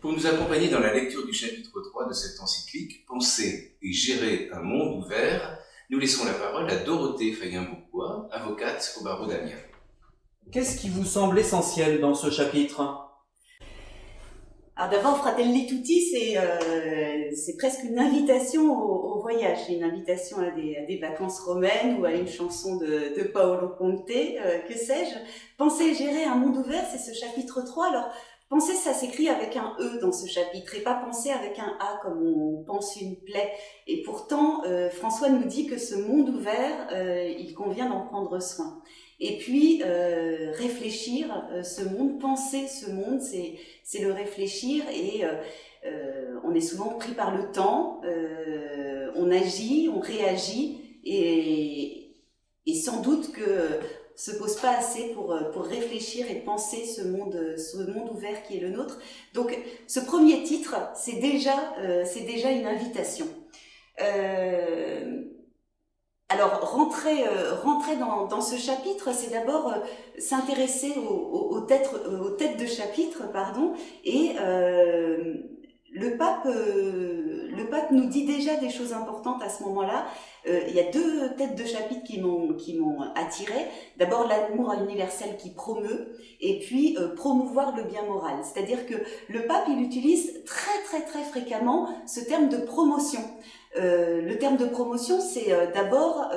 Pour nous accompagner dans la lecture du chapitre 3 de cette encyclique, Penser et gérer un monde ouvert, nous laissons la parole à Dorothée Fayen-Bourgois, avocate au barreau d'Amiens. Qu'est-ce qui vous semble essentiel dans ce chapitre ? Alors d'abord, Fratelli Tutti, c'est presque une invitation au voyage, c'est une invitation à des vacances romaines ou à une chanson de Paolo Conte, que sais-je. Penser et gérer un monde ouvert, c'est ce chapitre 3. Alors, penser, ça s'écrit avec un E dans ce chapitre et pas penser avec un A comme on pense une plaie. Et pourtant, François nous dit que ce monde ouvert, il convient d'en prendre soin. Et puis, réfléchir ce monde, penser ce monde, c'est le réfléchir et on est souvent pris par le temps, on agit, on réagit et sans doute que se pose pas assez pour réfléchir et penser ce monde ouvert qui est le nôtre. Donc, ce premier titre, c'est déjà une invitation. Alors, rentrer dans ce chapitre, c'est d'abord s'intéresser aux têtes de chapitre, et le pape nous dit déjà des choses importantes à ce moment-là. Il y a deux têtes de chapitre qui m'ont attirée. D'abord, l'amour universel qui promeut, et puis promouvoir le bien moral. C'est-à-dire que le pape, il utilise très très très fréquemment ce terme de promotion. Le terme de promotion, c'est d'abord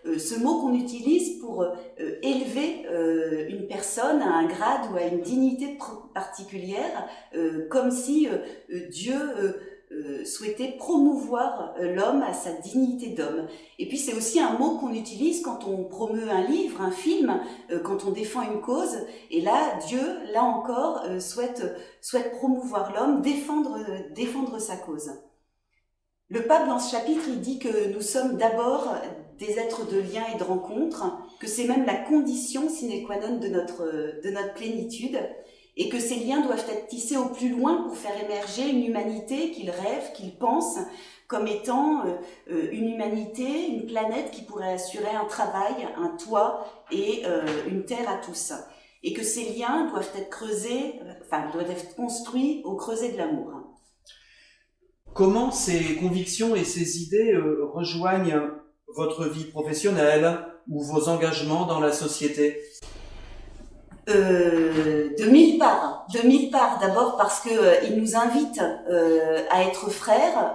ce mot qu'on utilise pour élever une personne à un grade ou à une dignité particulière, comme si Dieu souhaitait promouvoir l'homme à sa dignité d'homme. Et puis c'est aussi un mot qu'on utilise quand on promeut un livre, un film, quand on défend une cause. Et là, Dieu, là encore, souhaite promouvoir l'homme, défendre sa cause. Le pape, dans ce chapitre, il dit que nous sommes d'abord des êtres de lien et de rencontre, que c'est même la condition sine qua non de notre plénitude, et que ces liens doivent être tissés au plus loin pour faire émerger une humanité qu'il rêve, qu'il pense, comme étant une humanité, une planète qui pourrait assurer un travail, un toit et une terre à tous. Et que ces liens doivent être doivent être construits au creuset de l'amour. Comment ces convictions et ces idées rejoignent votre vie professionnelle ou vos engagements dans la société ? De mille parts. D'abord parce que il nous invite à être frères.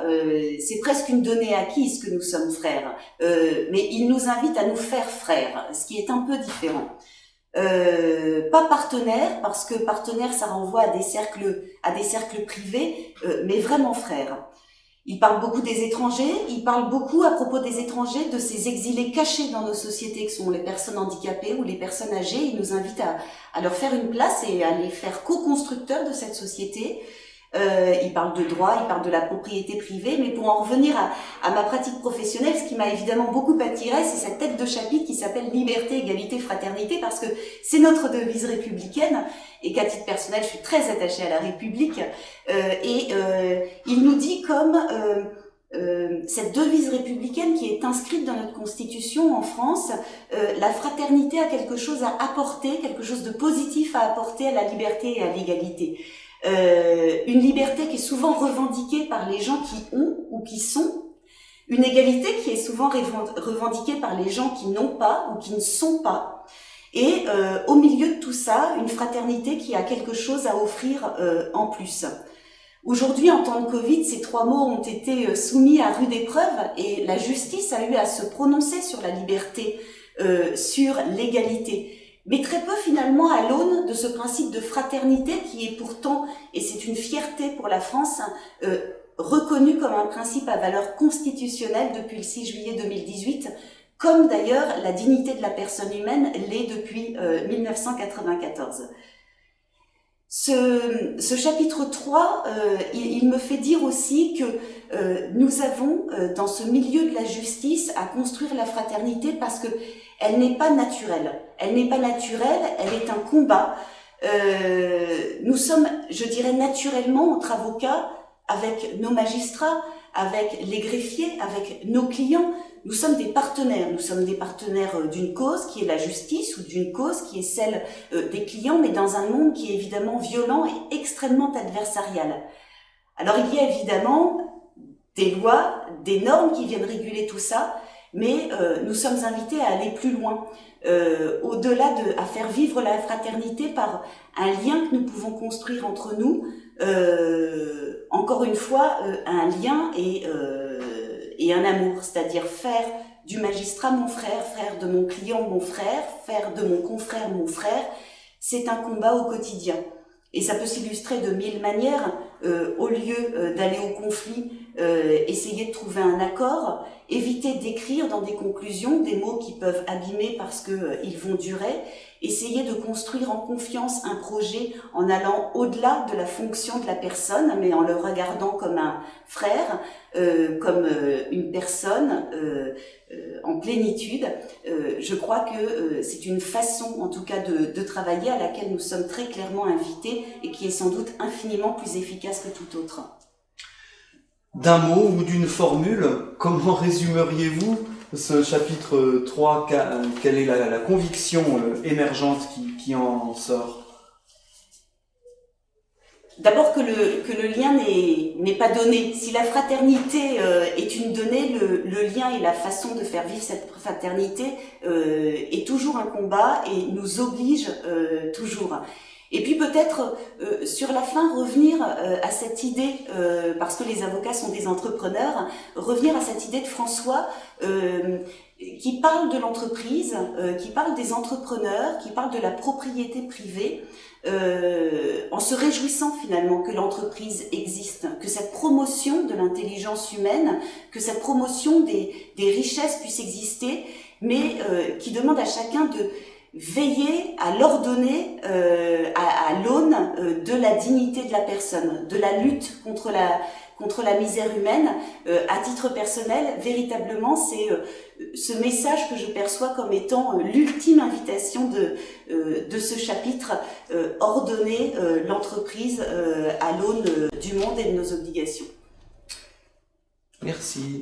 C'est presque une donnée acquise que nous sommes frères, mais il nous invite à nous faire frères, ce qui est un peu différent. Pas partenaire, parce que partenaire, ça renvoie à des cercles privés, mais vraiment frères. Il parle beaucoup des étrangers, il parle beaucoup à propos des étrangers, de ces exilés cachés dans nos sociétés que sont les personnes handicapées ou les personnes âgées. Il nous invite à leur faire une place et à les faire co-constructeurs de cette société. Il parle de droit, il parle de la propriété privée, mais pour en revenir à ma pratique professionnelle, ce qui m'a évidemment beaucoup attiré, c'est cette tête de chapitre qui s'appelle Liberté, Égalité, Fraternité, parce que c'est notre devise républicaine, et qu'à titre personnel, je suis très attachée à la République, il nous dit comme cette devise républicaine qui est inscrite dans notre Constitution en France, la fraternité a quelque chose à apporter, quelque chose de positif à apporter à la liberté et à l'égalité. Une liberté qui est souvent revendiquée par les gens qui ont ou qui sont, une égalité qui est souvent revendiquée par les gens qui n'ont pas ou qui ne sont pas, et au milieu de tout ça, une fraternité qui a quelque chose à offrir en plus. Aujourd'hui, en temps de Covid, ces trois mots ont été soumis à rude épreuve et la justice a eu à se prononcer sur la liberté, sur l'égalité. Mais très peu finalement à l'aune de ce principe de fraternité qui est pourtant, et c'est une fierté pour la France, reconnu comme un principe à valeur constitutionnelle depuis le 6 juillet 2018, comme d'ailleurs la dignité de la personne humaine l'est depuis 1994. Ce chapitre 3, il me fait dire aussi que nous avons, dans ce milieu de la justice, à construire la fraternité parce que elle n'est pas naturelle. Elle n'est pas naturelle, elle est un combat. Nous sommes, je dirais, naturellement entre avocats, avec nos magistrats, avec les greffiers, avec nos clients. nous sommes des partenaires. Nous sommes des partenaires d'une cause qui est la justice ou d'une cause qui est celle des clients, mais dans un monde qui est évidemment violent et extrêmement adversarial. Alors il y a évidemment des lois, des normes qui viennent réguler tout ça, mais nous sommes invités à aller plus loin, au-delà à faire vivre la fraternité par un lien que nous pouvons construire entre nous, encore une fois, un lien et un amour, c'est-à-dire faire du magistrat mon frère, faire de mon client mon frère, faire de mon confrère mon frère, c'est un combat au quotidien. Et ça peut s'illustrer de mille manières, au lieu d'aller au conflit, essayer de trouver un accord, éviter d'écrire dans des conclusions des mots qui peuvent abîmer parce que ils vont durer, essayer de construire en confiance un projet en allant au-delà de la fonction de la personne, mais en le regardant comme un frère, comme une personne en plénitude. Je crois que c'est une façon, en tout cas, de travailler à laquelle nous sommes très clairement invités et qui est sans doute infiniment plus efficace que tout autre. D'un mot ou d'une formule, comment résumeriez-vous ce chapitre 3 ? Quelle est la conviction émergente qui en sort ? D'abord que le lien n'est pas donné. Si la fraternité est une donnée, le lien et la façon de faire vivre cette fraternité est toujours un combat et nous oblige toujours. Et puis peut-être sur la fin revenir à cette idée, parce que les avocats sont des entrepreneurs, revenir à cette idée de François qui parle de l'entreprise, qui parle des entrepreneurs, qui parle de la propriété privée, en se réjouissant finalement que l'entreprise existe, que cette promotion de l'intelligence humaine, que cette promotion des richesses puisse exister, mais qui demande à chacun de veiller à l'ordonner à l'aune de la dignité de la personne, de la lutte contre la misère humaine. À titre personnel, véritablement, c'est ce message que je perçois comme étant l'ultime invitation de ce chapitre, ordonner l'entreprise à l'aune du monde et de nos obligations. Merci.